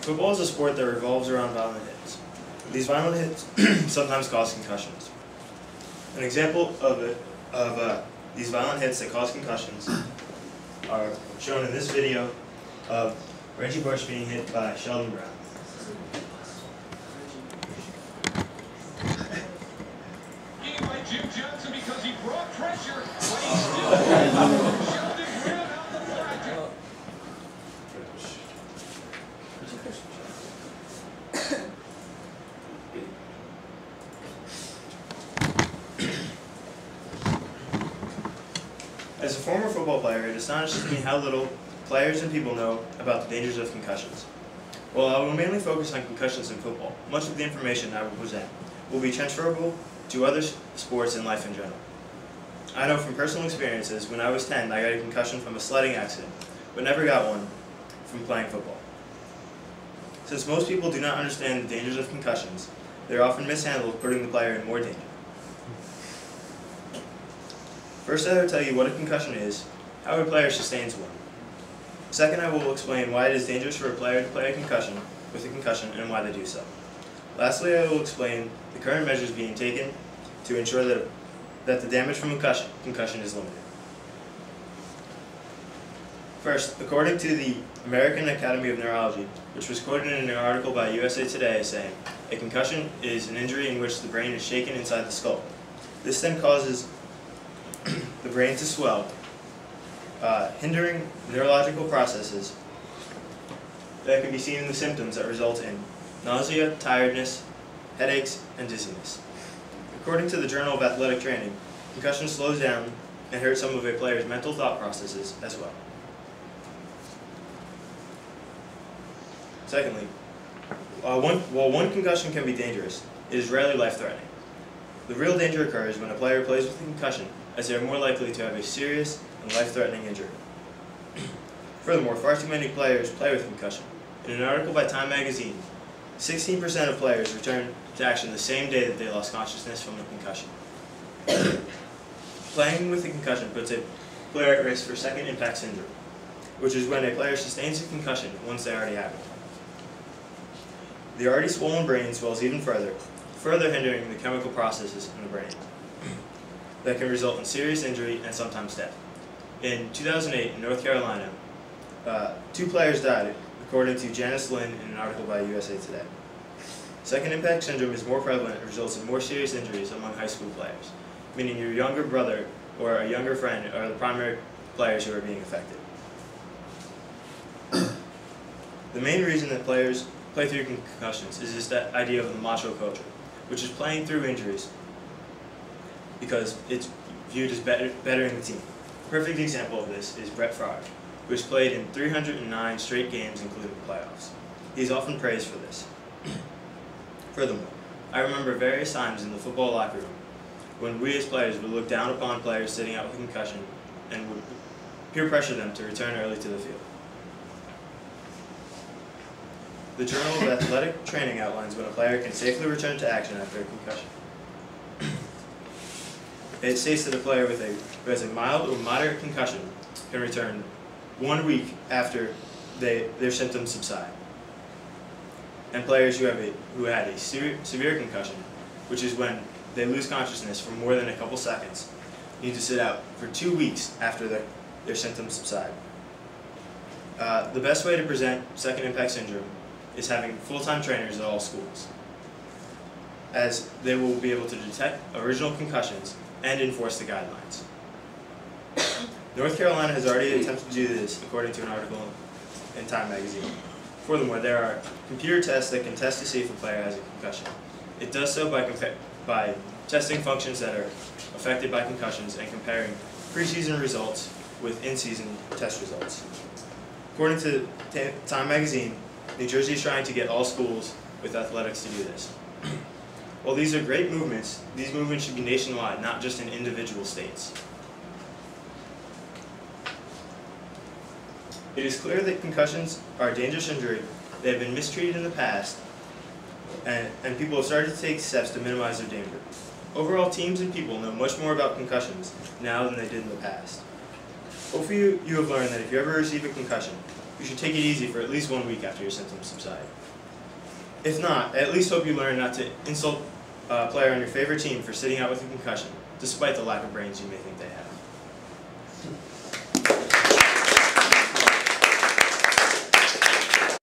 Football is a sport that revolves around violent hits. These violent hits sometimes cause concussions. An example of these violent hits that cause concussions are shown in this video of Reggie Bush being hit by Sheldon Brown. By Jim Johnson because he brought pressure, but he still Sheldon Brown out the flag. As a former football player, it astonishes me how little players and people know about the dangers of concussions. While I will mainly focus on concussions in football, much of the information I will present will be transferable to other sports and life in general. I know from personal experiences, when I was 10, I got a concussion from a sledding accident, but never got one from playing football. Since most people do not understand the dangers of concussions, they are often mishandled, putting the player in more danger. First, I will tell you what a concussion is, how a player sustains one. Second, I will explain why it is dangerous for a player to play with a concussion and why they do so. Lastly, I will explain the current measures being taken to ensure that the damage from concussion is limited. First, according to the American Academy of Neurology, which was quoted in an article by USA Today saying, a concussion is an injury in which the brain is shaken inside the skull. This then causes the brain to swell, hindering neurological processes that can be seen in the symptoms that result in nausea, tiredness, headaches, and dizziness. According to the Journal of Athletic Training, concussion slows down and hurts some of a player's mental thought processes as well. Secondly, while one concussion can be dangerous, it is rarely life-threatening. The real danger occurs when a player plays with a concussion, as they are more likely to have a serious and life-threatening injury. Furthermore, far too many players play with concussion. In an article by Time magazine, 16% of players return to action the same day that they lost consciousness from the concussion. Playing with a concussion puts a player at risk for second impact syndrome, which is when a player sustains a concussion once they already have it. The already swollen brain swells even further hindering the chemical processes in the brain that can result in serious injury and sometimes death. In 2008, in North Carolina, 2 players died, according to Janice Lynn in an article by USA Today. Second impact syndrome is more prevalent and results in more serious injuries among high school players, meaning your younger brother or a younger friend are the primary players who are being affected. The main reason that players play through concussions is this idea of the macho culture, which is playing through injuries because it's viewed as bettering the team. A perfect example of this is Brett Favre, who has played in 309 straight games, including the playoffs. He is often praised for this. Furthermore, I remember various times in the football locker room when we as players would look down upon players sitting out with a concussion and would peer pressure them to return early to the field. The Journal of Athletic Training outlines when a player can safely return to action after a concussion. It states that a player who has a mild or moderate concussion can return 1 week after their symptoms subside. And players who had a severe concussion, which is when they lose consciousness for more than a couple seconds, need to sit out for 2 weeks after their symptoms subside. The best way to present second impact syndrome is having full-time trainers at all schools, as they will be able to detect original concussions and enforce the guidelines. North Carolina has already attempted to do this, according to an article in Time magazine. Furthermore, there are computer tests that can test to see if a player has a concussion. It does so by testing functions that are affected by concussions and comparing preseason results with in-season test results. According to Time magazine, New Jersey is trying to get all schools with athletics to do this. While these are great movements, these movements should be nationwide, not just in individual states. It is clear that concussions are a dangerous injury. They have been mistreated in the past, and people have started to take steps to minimize their danger. Overall, teams and people know much more about concussions now than they did in the past. Hopefully you have learned that if you ever receive a concussion, you should take it easy for at least 1 week after your symptoms subside. If not, I at least hope you learn not to insult a player on your favorite team for sitting out with a concussion, despite the lack of brains you may think they have.